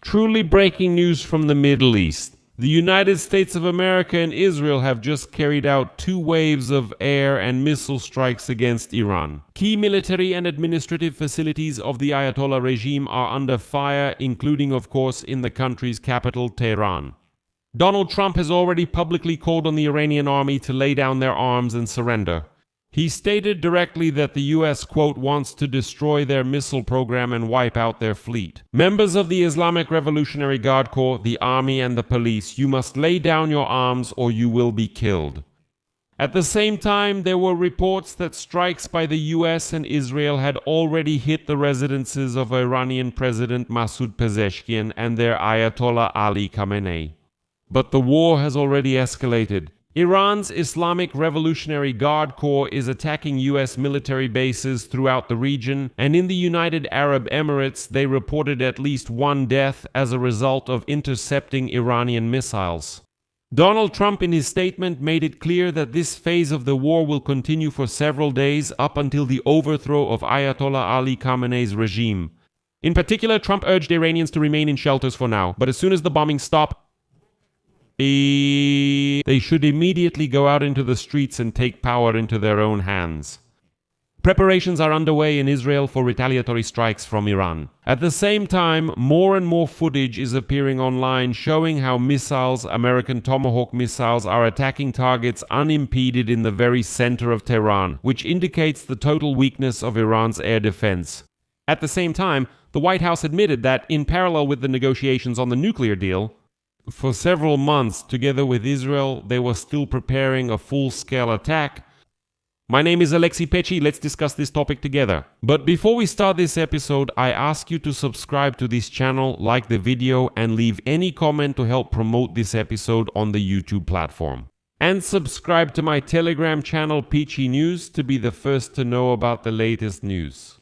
Truly breaking news from the Middle East. The United States of America and Israel have just carried out 2 waves of air and missile strikes against Iran. Key military and administrative facilities of the Ayatollah regime are under fire, including, of course, in the country's capital, Tehran. Donald Trump has already publicly called on the Iranian army to lay down their arms and surrender. He stated directly that the US, quote, wants to destroy their missile program and wipe out their fleet. Members of the Islamic Revolutionary Guard Corps, the army and the police, you must lay down your arms or you will be killed. At the same time, there were reports that strikes by the US and Israel had already hit the residences of Iranian President Masoud Pezeshkian and their Ayatollah Ali Khamenei. But the war has already escalated. Iran's Islamic Revolutionary Guard Corps is attacking US military bases throughout the region, and in the United Arab Emirates they reported at least 1 death as a result of intercepting Iranian missiles. Donald Trump in his statement made it clear that this phase of the war will continue for several days up until the overthrow of Ayatollah Ali Khamenei's regime. In particular, Trump urged Iranians to remain in shelters for now, but as soon as the bombings stop, they should immediately go out into the streets and take power into their own hands. Preparations are underway in Israel for retaliatory strikes from Iran. At the same time, more and more footage is appearing online showing how missiles, American Tomahawk missiles, are attacking targets unimpeded in the very center of Tehran, which indicates the total weakness of Iran's air defense. At the same time, the White House admitted that, in parallel with the negotiations on the nuclear deal, for several months, together with Israel, they were still preparing a full-scale attack. My name is Alexei Pechi, let's discuss this topic together. But before we start this episode, I ask you to subscribe to this channel, like the video, and leave any comment to help promote this episode on the YouTube platform. And subscribe to my Telegram channel, Peachy News, to be the first to know about the latest news.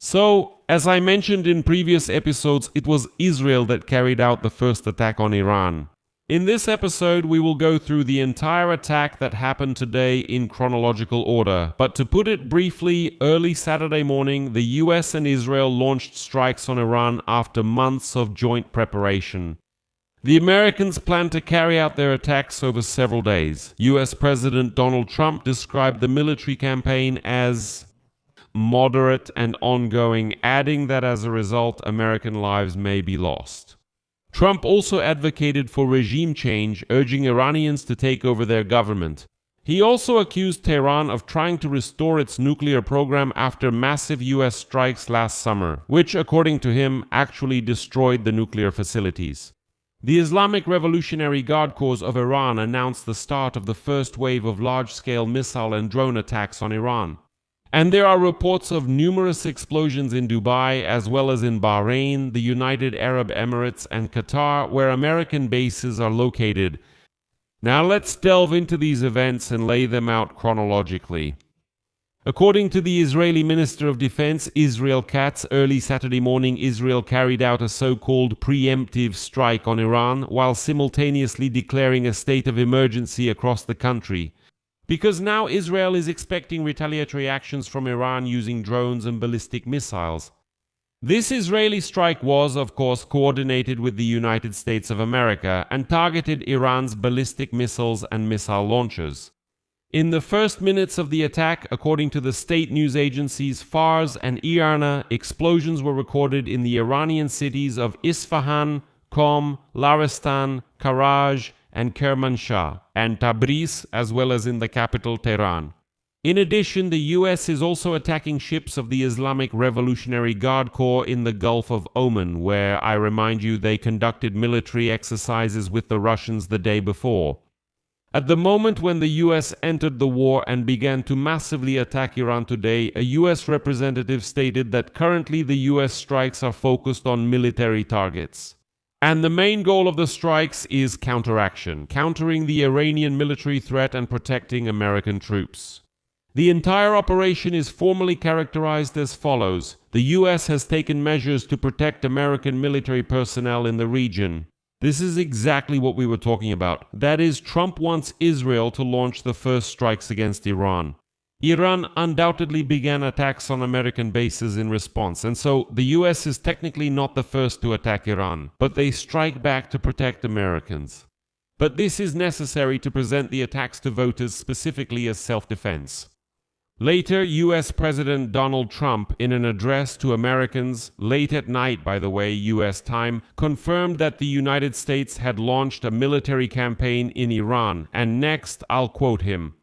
So, as I mentioned in previous episodes, it was Israel that carried out the first attack on Iran. In this episode, we will go through the entire attack that happened today in chronological order. But to put it briefly, early Saturday morning, the US and Israel launched strikes on Iran after months of joint preparation. The Americans planned to carry out their attacks over several days. US President Donald Trump described the military campaign as moderate and ongoing, adding that as a result, American lives may be lost. Trump also advocated for regime change, urging Iranians to take over their government. He also accused Tehran of trying to restore its nuclear program after massive US strikes last summer, which, according to him, actually destroyed the nuclear facilities. The Islamic Revolutionary Guard Corps of Iran announced the start of the first wave of large-scale missile and drone attacks on Iran. And there are reports of numerous explosions in Dubai, as well as in Bahrain, the United Arab Emirates, and Qatar, where American bases are located. Now let's delve into these events and lay them out chronologically. According to the Israeli Minister of Defense, Israel Katz, early Saturday morning, Israel carried out a so-called preemptive strike on Iran, while simultaneously declaring a state of emergency across the country. Because now Israel is expecting retaliatory actions from Iran using drones and ballistic missiles. This Israeli strike was, of course, coordinated with the United States of America and targeted Iran's ballistic missiles and missile launchers. In the first minutes of the attack, according to the state news agencies Fars and IRNA, explosions were recorded in the Iranian cities of Isfahan, Qom, Laristan, Karaj, and Kermanshah, and Tabriz, as well as in the capital Tehran. In addition, the US is also attacking ships of the Islamic Revolutionary Guard Corps in the Gulf of Oman, where, I remind you, they conducted military exercises with the Russians the day before. At the moment when the US entered the war and began to massively attack Iran today, a US representative stated that currently the US strikes are focused on military targets. And the main goal of the strikes is counteraction, countering the Iranian military threat and protecting American troops. The entire operation is formally characterized as follows. The US has taken measures to protect American military personnel in the region. This is exactly what we were talking about. That is, Trump wants Israel to launch the first strikes against Iran. Iran undoubtedly began attacks on American bases in response, and so the US is technically not the first to attack Iran, but they strike back to protect Americans. But this is necessary to present the attacks to voters specifically as self-defense. Later, US President Donald Trump, in an address to Americans, late at night, by the way, US time, confirmed that the United States had launched a military campaign in Iran, and next, I'll quote him.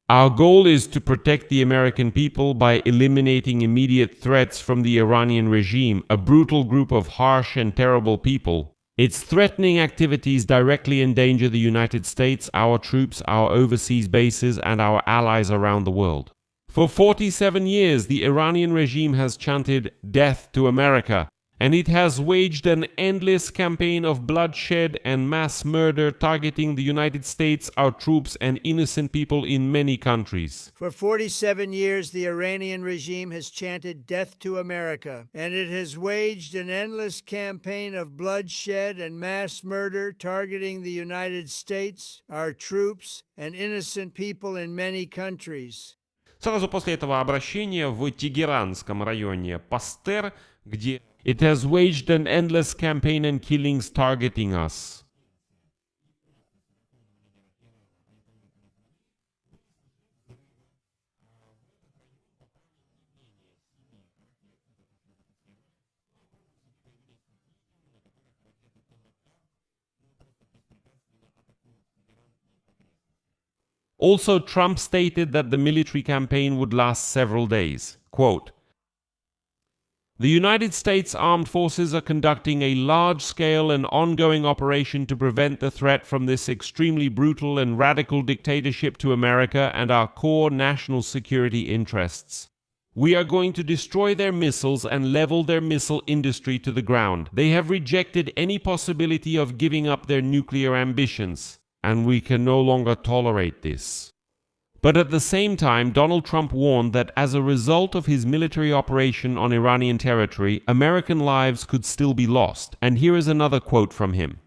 "Our goal is to protect the American people by eliminating immediate threats from the Iranian regime, a brutal group of harsh and terrible people. Its threatening activities directly endanger the United States, our troops, our overseas bases, and our allies around the world. For 47 years, the Iranian regime has chanted, 'Death to America,' and it has waged an endless campaign of bloodshed and mass murder targeting the United States, our troops, and innocent people in many countries. For 47 years, the Iranian regime has chanted death to America, and it has waged an endless campaign of bloodshed and mass murder targeting the United States, our troops, and innocent people in many countries». Сразу после этого обращения в Тегеранском районе Пастер, где "It has waged an endless campaign and killings targeting us." Also, Trump stated that the military campaign would last several days. Quote, "The United States Armed Forces are conducting a large-scale and ongoing operation to prevent the threat from this extremely brutal and radical dictatorship to America and our core national security interests. We are going to destroy their missiles and level their missile industry to the ground. They have rejected any possibility of giving up their nuclear ambitions, and we can no longer tolerate this." But at the same time, Donald Trump warned that as a result of his military operation on Iranian territory, American lives could still be lost. And here is another quote from him.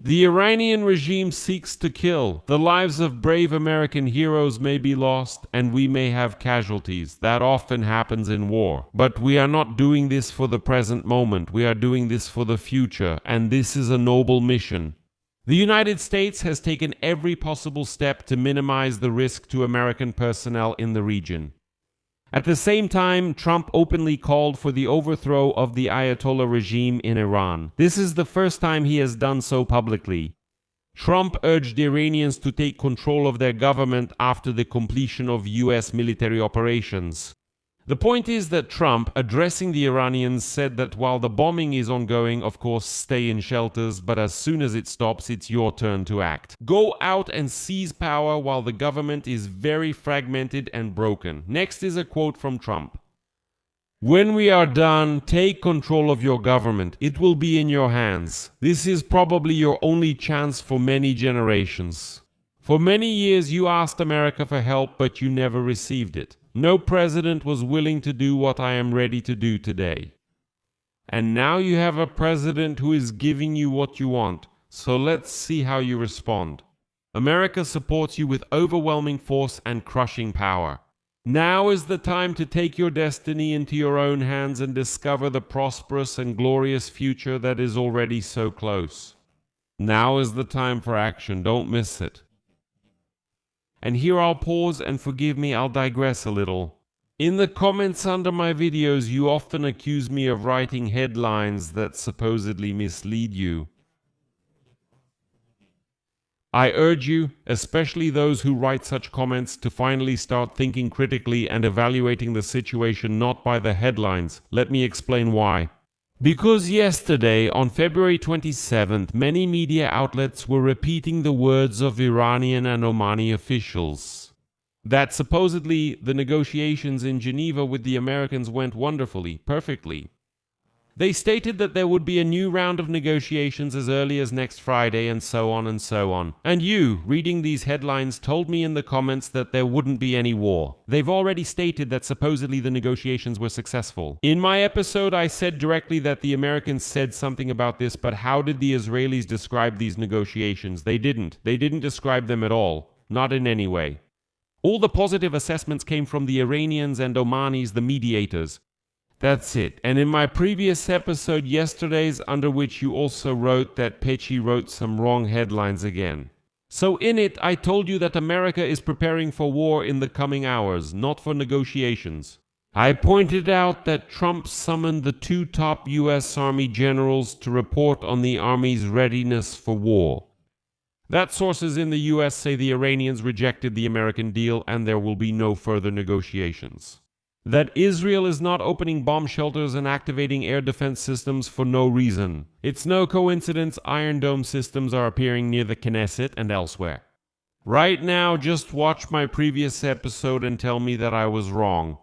"The Iranian regime seeks to kill. The lives of brave American heroes may be lost, and we may have casualties. That often happens in war. But we are not doing this for the present moment. We are doing this for the future, and this is a noble mission. The United States has taken every possible step to minimize the risk to American personnel in the region." At the same time, Trump openly called for the overthrow of the Ayatollah regime in Iran. This is the first time he has done so publicly. Trump urged Iranians to take control of their government after the completion of US military operations. The point is that Trump, addressing the Iranians, said that while the bombing is ongoing, of course, stay in shelters, but as soon as it stops, it's your turn to act. Go out and seize power while the government is very fragmented and broken. Next is a quote from Trump. "When we are done, take control of your government. It will be in your hands. This is probably your only chance for many generations. For many years you asked America for help, but you never received it. No president was willing to do what I am ready to do today. And now you have a president who is giving you what you want, so let's see how you respond. America supports you with overwhelming force and crushing power. Now is the time to take your destiny into your own hands and discover the prosperous and glorious future that is already so close. Now is the time for action. Don't miss it. And here I'll pause, and forgive me, I'll digress a little. In the comments under my videos, you often accuse me of writing headlines that supposedly mislead you. I urge you, especially those who write such comments, to finally start thinking critically and evaluating the situation not by the headlines. Let me explain why. Because yesterday, on February 27th, many media outlets were repeating the words of Iranian and Omani officials that supposedly the negotiations in Geneva with the Americans went wonderfully, perfectly. They stated that there would be a new round of negotiations as early as next Friday, and so on and so on. And you, reading these headlines, told me in the comments that there wouldn't be any war. They've already stated that supposedly the negotiations were successful. In my episode, I said directly that the Americans said something about this, but how did the Israelis describe these negotiations? They didn't. They didn't describe them at all. Not in any way. All the positive assessments came from the Iranians and Omanis, the mediators. That's it. And in my previous episode, yesterday's, under which you also wrote that Pechi wrote some wrong headlines again. So in it, I told you that America is preparing for war in the coming hours, not for negotiations. I pointed out that Trump summoned the 2 top U.S. Army generals to report on the Army's readiness for war. That sources in the U.S. say the Iranians rejected the American deal and there will be no further negotiations. That Israel is not opening bomb shelters and activating air defense systems for no reason. It's no coincidence Iron Dome systems are appearing near the Knesset and elsewhere. Right now, just watch my previous episode and tell me that I was wrong.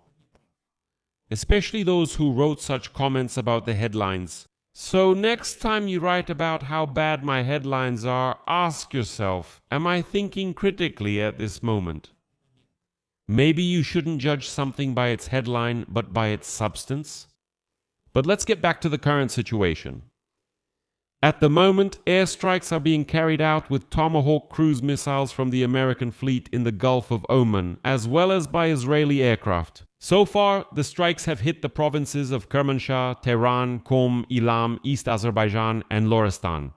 Especially those who wrote such comments about the headlines. So next time you write about how bad my headlines are, ask yourself, am I thinking critically at this moment? Maybe you shouldn't judge something by its headline, but by its substance. But let's get back to the current situation. At the moment, airstrikes are being carried out with Tomahawk cruise missiles from the American fleet in the Gulf of Oman, as well as by Israeli aircraft. So far, the strikes have hit the provinces of Kermanshah, Tehran, Qom, Ilam, East Azerbaijan, and Lorestan.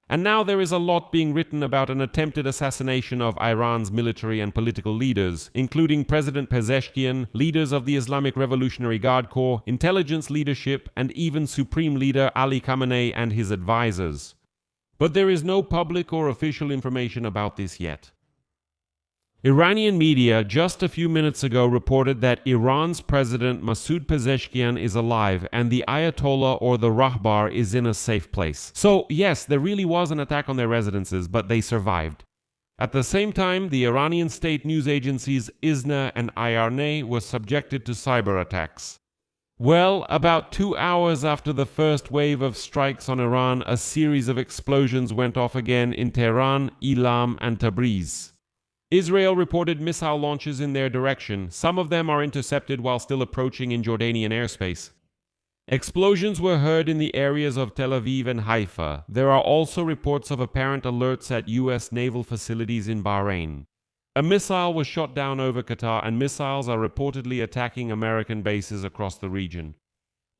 And now there is a lot being written about an attempted assassination of Iran's military and political leaders, including President Pezeshkian, leaders of the Islamic Revolutionary Guard Corps, intelligence leadership, and even Supreme Leader Ali Khamenei and his advisors. But there is no public or official information about this yet. Iranian media just a few minutes ago reported that Iran's President Masoud Pezeshkian is alive and the Ayatollah or the Rahbar is in a safe place. So yes, there really was an attack on their residences, but they survived. At the same time, the Iranian state news agencies ISNA and IRNA were subjected to cyber attacks. Well, about 2 hours after the first wave of strikes on Iran, a series of explosions went off again in Tehran, Ilam, and Tabriz. Israel reported missile launches in their direction. Some of them are intercepted while still approaching in Jordanian airspace. Explosions were heard in the areas of Tel Aviv and Haifa. There are also reports of apparent alerts at U.S. naval facilities in Bahrain. A missile was shot down over Qatar, and missiles are reportedly attacking American bases across the region.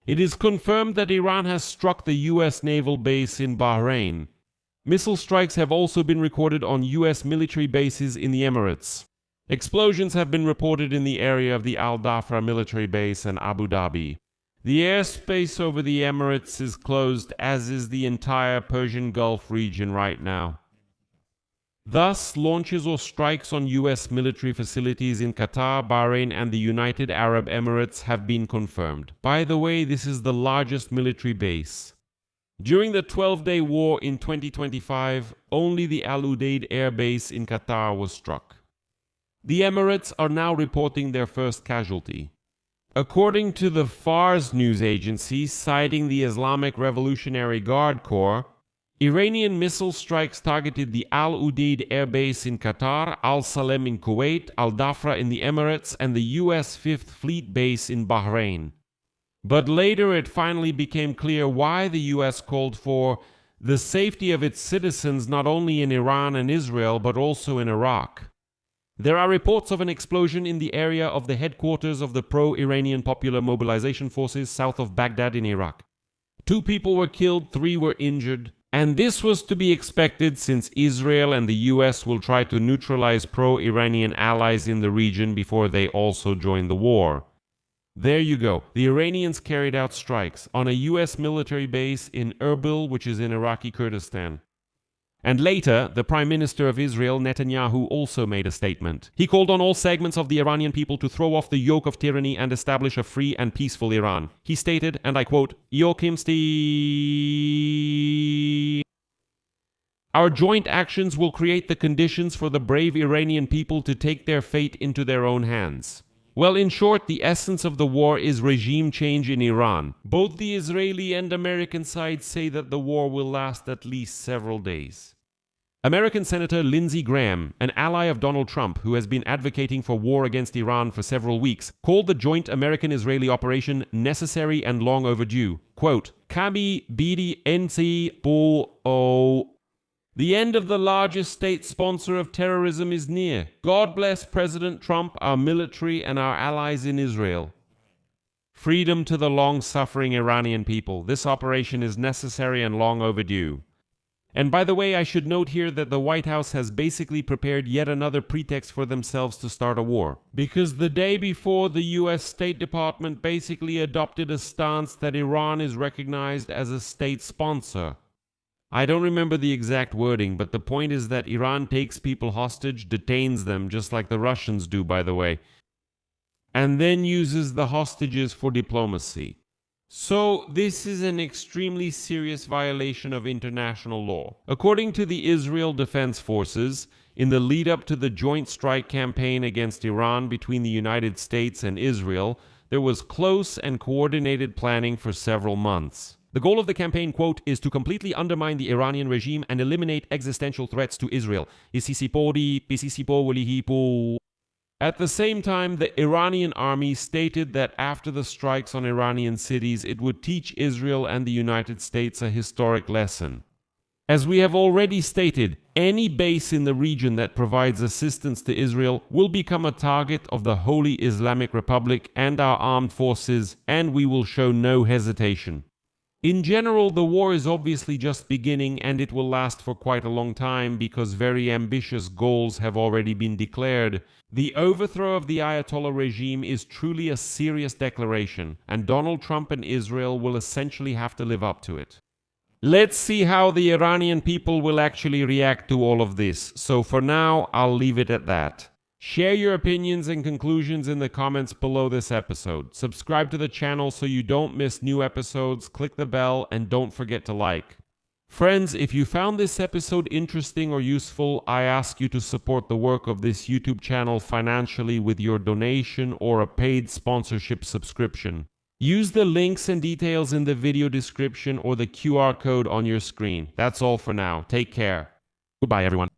It is confirmed that Iran has struck the U.S. naval base in Bahrain. Missile strikes have also been recorded on U.S. military bases in the Emirates. Explosions have been reported in the area of the Al Dhafra military base and Abu Dhabi. The airspace over the Emirates is closed, as is the entire Persian Gulf region right now. Thus, launches or strikes on U.S. military facilities in Qatar, Bahrain, and the United Arab Emirates have been confirmed. By the way, this is the largest military base. During the 12-day war in 2025, only the Al Udeid air base in Qatar was struck. The Emirates are now reporting their first casualty. According to the Fars news agency, citing the Islamic Revolutionary Guard Corps, Iranian missile strikes targeted the Al Udeid air base in Qatar, Al Salem in Kuwait, Al Dhafra in the Emirates, and the U.S. 5th Fleet base in Bahrain. But later it finally became clear why the U.S. called for the safety of its citizens not only in Iran and Israel but also in Iraq. There are reports of an explosion in the area of the headquarters of the pro-Iranian Popular Mobilization Forces south of Baghdad in Iraq. 2 people were killed, 3 were injured, and this was to be expected since Israel and the US will try to neutralize pro-Iranian allies in the region before they also join the war. There you go. The Iranians carried out strikes on a US military base in Erbil, which is in Iraqi Kurdistan. And later, the Prime Minister of Israel, Netanyahu, also made a statement. He called on all segments of the Iranian people to throw off the yoke of tyranny and establish a free and peaceful Iran. He stated, and I quote, "Yokimsti. Our joint actions will create the conditions for the brave Iranian people to take their fate into their own hands." Well, in short, the essence of the war is regime change in Iran. Both the Israeli and American sides say that the war will last at least several days. American Senator Lindsey Graham, an ally of Donald Trump who has been advocating for war against Iran for several weeks, called the joint American-Israeli operation necessary and long overdue. Quote, "Kami bidi ensi bo o." The end of the largest state sponsor of terrorism is near. God bless President Trump, our military, and our allies in Israel. Freedom to the long-suffering Iranian people. This operation is necessary and long overdue. And by the way, I should note here that the White House has basically prepared yet another pretext for themselves to start a war. Because the day before, the US State Department basically adopted a stance that Iran is recognized as a state sponsor. I don't remember the exact wording, but the point is that Iran takes people hostage, detains them, just like the Russians do, by the way, and then uses the hostages for diplomacy. So, this is an extremely serious violation of international law. According to the Israel Defense Forces, in the lead-up to the joint strike campaign against Iran between the United States and Israel, there was close and coordinated planning for several months. The goal of the campaign, quote, is to completely undermine the Iranian regime and eliminate existential threats to Israel. At the same time, the Iranian army stated that after the strikes on Iranian cities, it would teach Israel and the United States a historic lesson. As we have already stated, any base in the region that provides assistance to Israel will become a target of the Holy Islamic Republic and our armed forces, and we will show no hesitation. In general, the war is obviously just beginning and it will last for quite a long time because very ambitious goals have already been declared. The overthrow of the Ayatollah regime is truly a serious declaration, and Donald Trump and Israel will essentially have to live up to it. Let's see how the Iranian people will actually react to all of this. So for now, I'll leave it at that. Share your opinions and conclusions in the comments below this episode. Subscribe to the channel so you don't miss new episodes, click the bell, and don't forget to like. Friends, if you found this episode interesting or useful, I ask you to support the work of this YouTube channel financially with your donation or a paid sponsorship subscription. Use the links and details in the video description or the QR code on your screen. That's all for now. Take care. Goodbye, everyone.